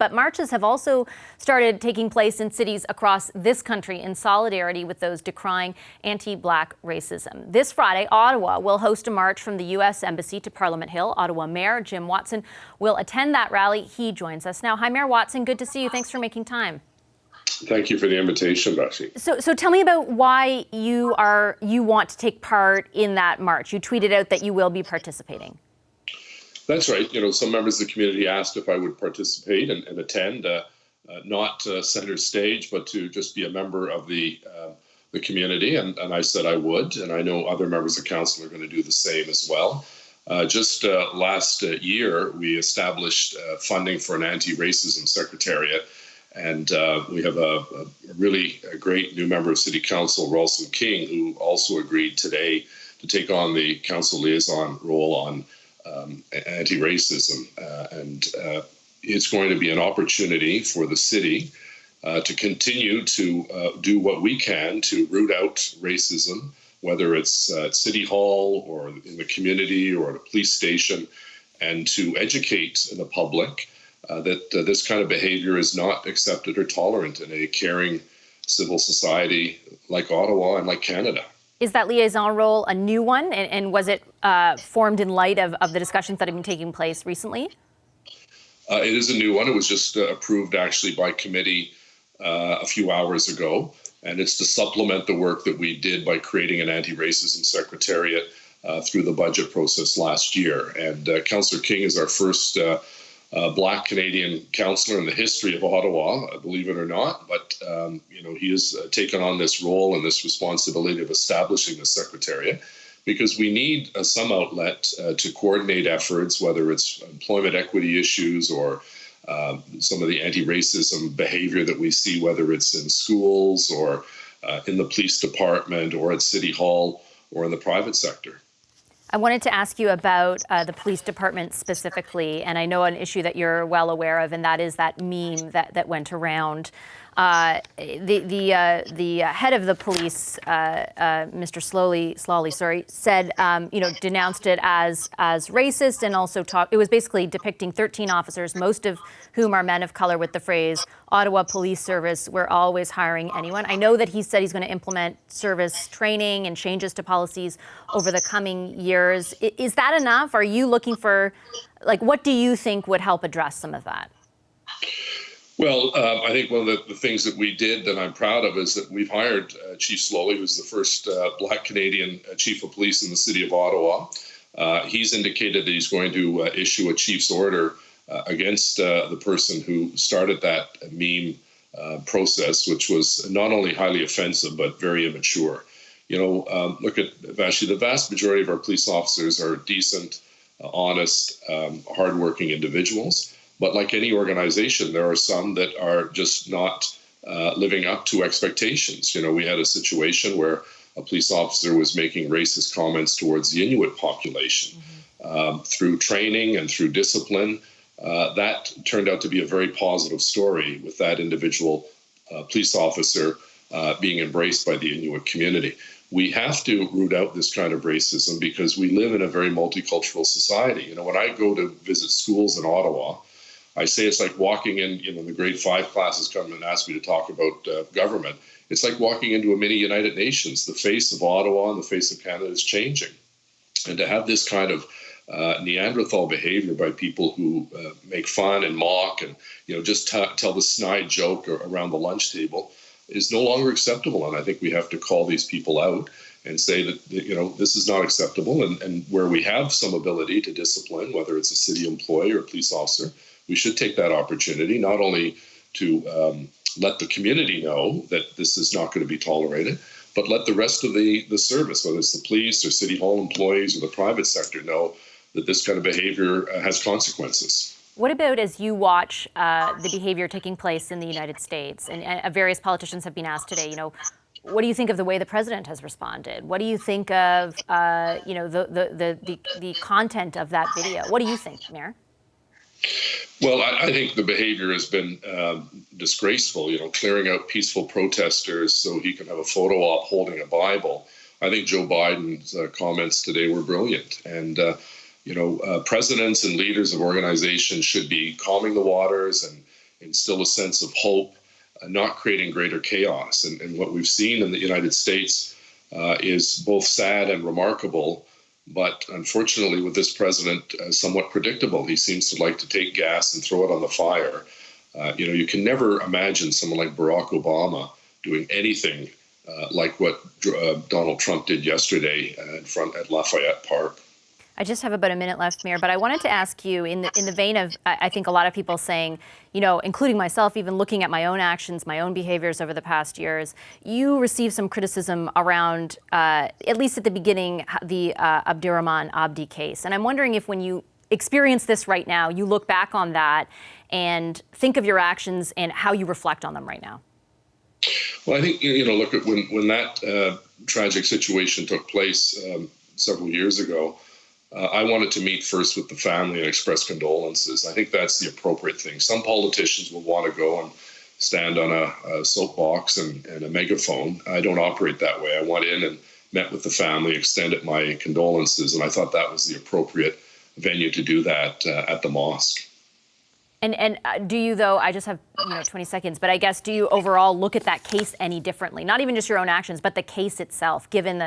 But marches have also started taking place in cities across this country in solidarity with those decrying anti-Black racism. This Friday, Ottawa will host a march from the U.S. Embassy to Parliament Hill. Ottawa Mayor Jim Watson will attend that rally. He joins us now. Hi, Mayor Watson. Good to see you. Thanks for making time. Thank you for the invitation, Betsy. So tell me about why you want to take part in that march. You tweeted out that you will be participating. That's right. Some members of the community asked if I would participate and attend, not center stage, but to just be a member of the community. And I said I would, and I know other members of council are going to do the same as well. Just last year, we established funding for an anti-racism secretariat. And we have a really great new member of City Council, Ralston King, who also agreed today to take on the council liaison role on anti-racism. And it's going to be an opportunity for the city to continue to do what we can to root out racism, whether it's at City Hall or in the community or at a police station, and to educate the public that this kind of behavior is not accepted or tolerant in a caring civil society like Ottawa and like Canada. Is that liaison role a new one? And was it formed in light of the discussions that have been taking place recently? It is a new one. It was just approved actually by committee a few hours ago. And it's to supplement the work that we did by creating an anti-racism secretariat through the budget process last year. And Councillor King is our first Black Canadian councillor in the history of Ottawa, believe it or not. But, he has taken on this role and this responsibility of establishing the secretariat because we need some outlet to coordinate efforts, whether it's employment equity issues or some of the anti-racism behavior that we see, whether it's in schools or in the police department or at City Hall or in the private sector. I wanted to ask you about the police department specifically, and I know an issue that you're well aware of, and that is that meme that went around. The head of the police, Mr. Slawley, said, denounced it as racist, and also it was basically depicting 13 officers, most of whom are men of color, with the phrase, Ottawa Police Service, we're always hiring anyone. I know that he said he's going to implement service training and changes to policies over the coming years. Is that enough? Are you looking for, what do you think would help address some of that? Well, I think one of the things that we did that I'm proud of is that we've hired Chief Slowly, who's the first Black Canadian chief of police in the city of Ottawa. He's indicated that he's going to issue a chief's order against the person who started that meme process, which was not only highly offensive, but very immature. Look at Vashi, the vast majority of our police officers are decent, honest, hardworking individuals. But like any organization, there are some that are just not living up to expectations. We had a situation where a police officer was making racist comments towards the Inuit population. Through training and through discipline, that turned out to be a very positive story with that individual police officer being embraced by the Inuit community. We have to root out this kind of racism because we live in a very multicultural society. When I go to visit schools in Ottawa, I say it's like walking in, the grade 5 classes come and ask me to talk about government. It's like walking into a mini United Nations. The face of Ottawa and the face of Canada is changing. And to have this kind of Neanderthal behavior by people who make fun and mock and, just tell the snide joke around the lunch table is no longer acceptable. And I think we have to call these people out and say that, this is not acceptable. And where we have some ability to discipline, whether it's a city employee or a police officer, we should take that opportunity, not only to let the community know that this is not going to be tolerated, but let the rest of the service, whether it's the police or City Hall employees or the private sector, know that this kind of behavior has consequences. What about as you watch the behavior taking place in the United States, and various politicians have been asked today, what do you think of the way the president has responded? What do you think of, the content of that video? What do you think, Mayor? Well, I think the behavior has been disgraceful, clearing out peaceful protesters so he can have a photo op holding a Bible. I think Joe Biden's comments today were brilliant. And, presidents and leaders of organizations should be calming the waters and, instill a sense of hope, not creating greater chaos. And what we've seen in the United States is both sad and remarkable, but unfortunately with this president, somewhat predictable. He seems to like to take gas and throw it on the fire. You can never imagine someone like Barack Obama doing anything like what Donald Trump did yesterday in front at Lafayette Park. I just have about a minute left, Mayor, but I wanted to ask you in the vein of, I think a lot of people saying, including myself, even looking at my own actions, my own behaviors over the past years, you received some criticism around, at least at the beginning, the Abdurrahman Abdi case. And I'm wondering if when you experience this right now, you look back on that and think of your actions and how you reflect on them right now. Well, I think, look, when that tragic situation took place several years ago, I wanted to meet first with the family and express condolences. I think that's the appropriate thing. Some politicians will want to go and stand on a soapbox and a megaphone. I don't operate that way. I went in and met with the family, extended my condolences, and I thought that was the appropriate venue to do that at the mosque. And do you, though, I just have 20 seconds, but I guess, do you overall look at that case any differently? Not even just your own actions, but the case itself, given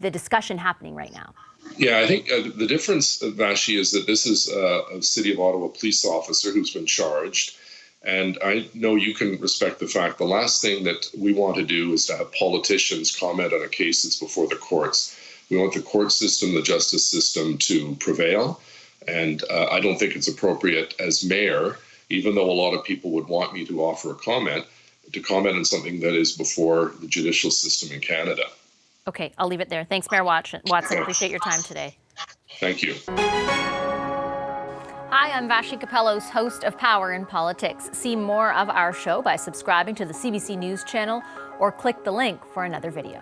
the discussion happening right now? Yeah, I think the difference, Vashi, is that this is a City of Ottawa police officer who's been charged. And I know you can respect the fact the last thing that we want to do is to have politicians comment on a case that's before the courts. We want the court system, the justice system to prevail. And I don't think it's appropriate as mayor, even though a lot of people would want me to offer a comment, to comment on something that is before the judicial system in Canada. Okay, I'll leave it there. Thanks, Mayor Watson. Appreciate your time today. Thank you. Hi, I'm Vashi Capellos, host of Power in Politics. See more of our show by subscribing to the CBC News channel or click the link for another video.